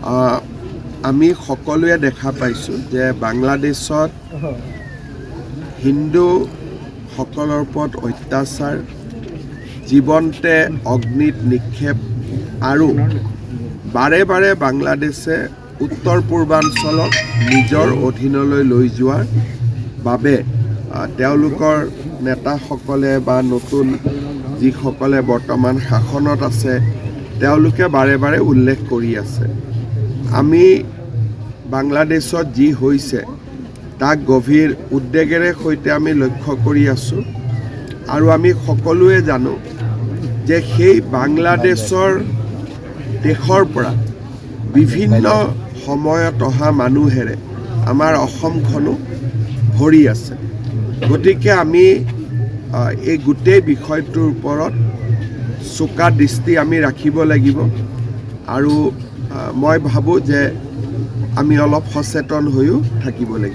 আমি সকলোৱে দেখা পাইছোঁ যে বাংলাদেশত হিন্দুসকলৰ ওপৰত অত্যাচাৰ, জীৱন্তে অগ্নিত নিক্ষেপ আৰু বাৰে বাৰে বাংলাদেশে উত্তৰ পূৰ্বাঞ্চলক নিজৰ অধীনলৈ লৈ যোৱাৰ বাবে তেওঁলোকৰ নেতাসকলে বা নতুন যিসকলে বৰ্তমান শাসনত আছে তেওঁলোকে বাৰে বাৰে উল্লেখ কৰি আছে। আমি বাংলাদেশত যি হৈছে তাক গভীৰ উদ্বেগেৰে সৈতে আমি লক্ষ্য কৰি আছোঁ আৰু আমি সকলোৱে জানো যে সেই বাংলাদেশৰ দেশৰ পৰা বিভিন্ন সময়ত অহা মানুহেৰে আমাৰ অসমখনো ভৰি আছে। গতিকে আমি এই গোটেই বিষয়টোৰ ওপৰত চোকা দৃষ্টি আমি ৰাখিব লাগিব আৰু মই ভাবোঁ যে আমি অলপ সচেতন হৈও থাকিব লাগিব।